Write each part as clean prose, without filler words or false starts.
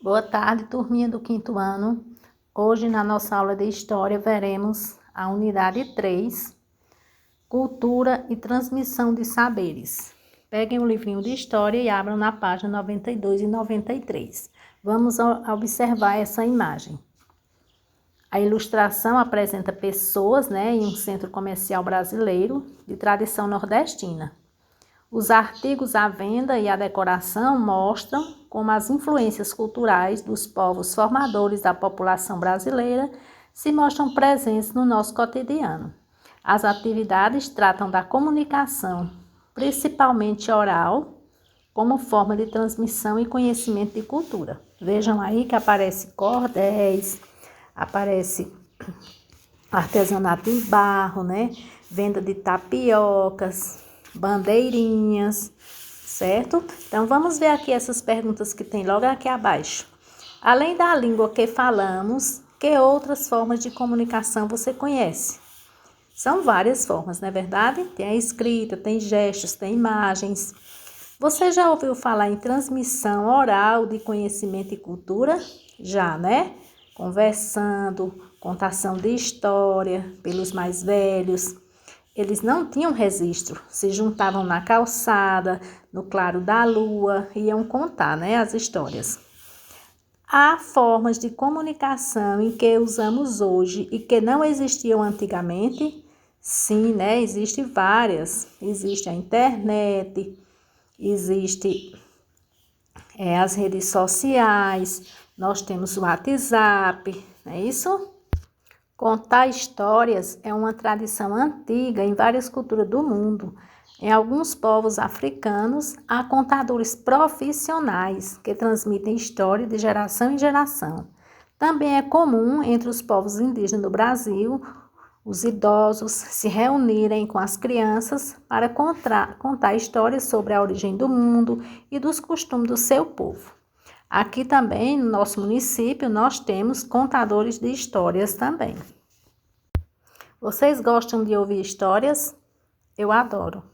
Boa tarde, turminha do quinto ano. Hoje, na nossa aula de História, veremos a unidade 3, Cultura e Transmissão de Saberes. Peguem o livrinho de História e abram na página 92 e 93. Vamos observar essa imagem. A ilustração apresenta pessoas, em um centro comercial brasileiro de tradição nordestina. Os artigos à venda e a decoração mostram como as influências culturais dos povos formadores da população brasileira se mostram presentes no nosso cotidiano. As atividades tratam da comunicação, principalmente oral, como forma de transmissão e conhecimento de cultura. Vejam aí que aparece cordéis, aparece artesanato em barro, venda de tapiocas, bandeirinhas, certo? Então, vamos ver aqui essas perguntas que tem logo aqui abaixo. Além da língua que falamos, que outras formas de comunicação você conhece? São várias formas, não é verdade? Tem a escrita, tem gestos, tem imagens. Você já ouviu falar em transmissão oral de conhecimento e cultura? Já, né? Conversando, contação de história pelos mais velhos. Eles não tinham registro, se juntavam na calçada, no claro da lua, iam contar, as histórias. Há formas de comunicação em que usamos hoje e que não existiam antigamente? Sim, existem várias. Existe a internet, existe as redes sociais, nós temos o WhatsApp, não é isso? Contar histórias é uma tradição antiga em várias culturas do mundo. Em alguns povos africanos, há contadores profissionais que transmitem história de geração em geração. Também é comum entre os povos indígenas do Brasil, os idosos se reunirem com as crianças para contar histórias sobre a origem do mundo e dos costumes do seu povo. Aqui também, no nosso município, nós temos contadores de histórias também. Vocês gostam de ouvir histórias? Eu adoro.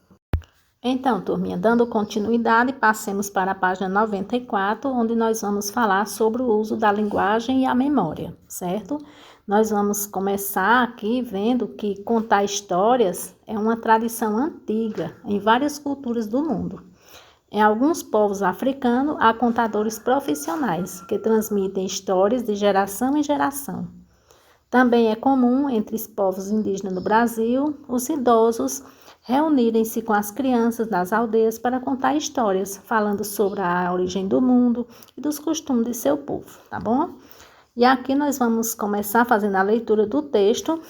Então, turminha, dando continuidade, passemos para a página 94, onde nós vamos falar sobre o uso da linguagem e a memória, certo? Nós vamos começar aqui vendo que contar histórias é uma tradição antiga em várias culturas do mundo. Em alguns povos africanos, há contadores profissionais que transmitem histórias de geração em geração. Também é comum entre os povos indígenas do Brasil, os idosos reunirem-se com as crianças das aldeias para contar histórias, falando sobre a origem do mundo e dos costumes de seu povo, tá bom? E aqui nós vamos começar fazendo a leitura do texto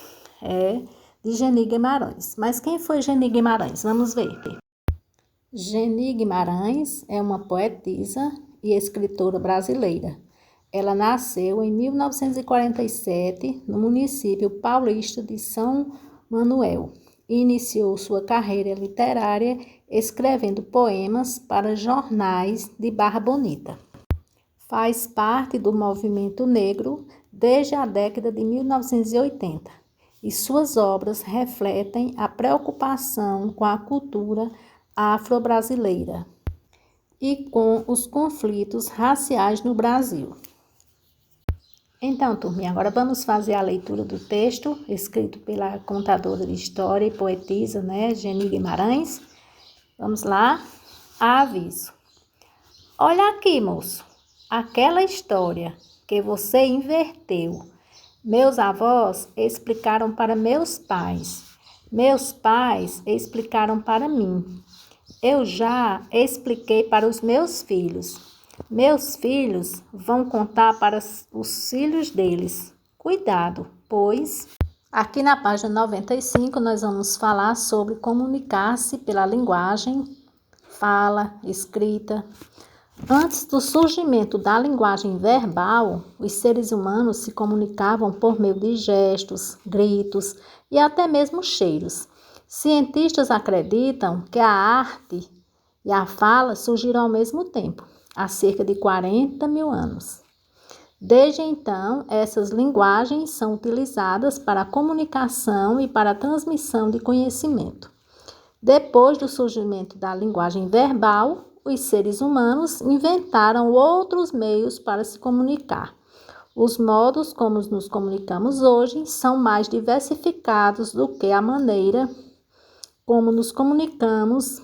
de Geni Guimarães. Mas quem foi Geni Guimarães? Vamos ver. Geni Guimarães é uma poetisa e escritora brasileira. Ela nasceu em 1947 no município paulista de São Manuel e iniciou sua carreira literária escrevendo poemas para jornais de Barra Bonita. Faz parte do movimento negro desde a década de 1980 e suas obras refletem a preocupação com a cultura afro-brasileira e com os conflitos raciais no Brasil. Então, turminha, agora vamos fazer a leitura do texto escrito pela contadora de história e poetisa, Geni Guimarães. Vamos lá. Aviso. Olha aqui, moço, aquela história que você inverteu. Meus avós explicaram para meus pais explicaram para mim. Eu já expliquei para os meus filhos. Meus filhos vão contar para os filhos deles. Cuidado, pois... Aqui na página 95 nós vamos falar sobre comunicar-se pela linguagem, fala, escrita. Antes do surgimento da linguagem verbal, os seres humanos se comunicavam por meio de gestos, gritos e até mesmo cheiros. Cientistas acreditam que a arte e a fala surgiram ao mesmo tempo, há cerca de 40 mil anos. Desde então, essas linguagens são utilizadas para a comunicação e para a transmissão de conhecimento. Depois do surgimento da linguagem verbal, os seres humanos inventaram outros meios para se comunicar. Os modos como nos comunicamos hoje são mais diversificados do que a maneira como nos comunicamos,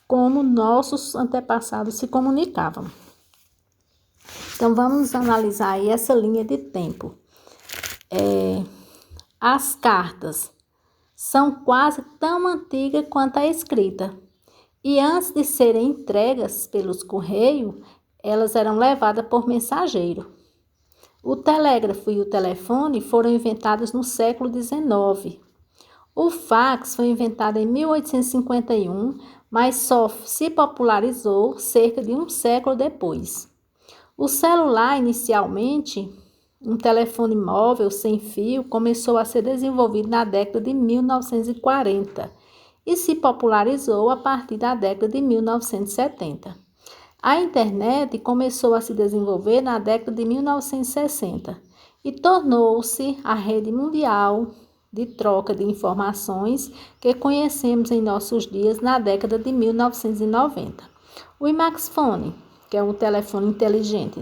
como nossos antepassados se comunicavam. Então, vamos analisar aí essa linha de tempo. As cartas são quase tão antigas quanto a escrita. E antes de serem entregas pelos correios, elas eram levadas por mensageiro. O telégrafo e o telefone foram inventados no século XIX. O fax foi inventado em 1851, mas só se popularizou cerca de um século depois. O celular, inicialmente, um telefone móvel sem fio, começou a ser desenvolvido na década de 1940 e se popularizou a partir da década de 1970. A internet começou a se desenvolver na década de 1960 e tornou-se a rede mundial de troca de informações que conhecemos em nossos dias na década de 1990. O smartphone, que é um telefone inteligente,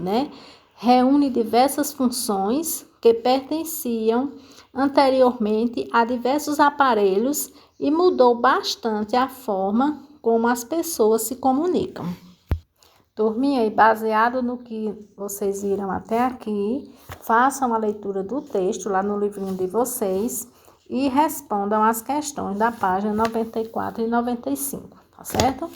reúne diversas funções que pertenciam anteriormente a diversos aparelhos e mudou bastante a forma como as pessoas se comunicam. Turminha, e baseado no que vocês viram até aqui, façam a leitura do texto lá no livrinho de vocês e respondam as questões da página 94 e 95, tá certo?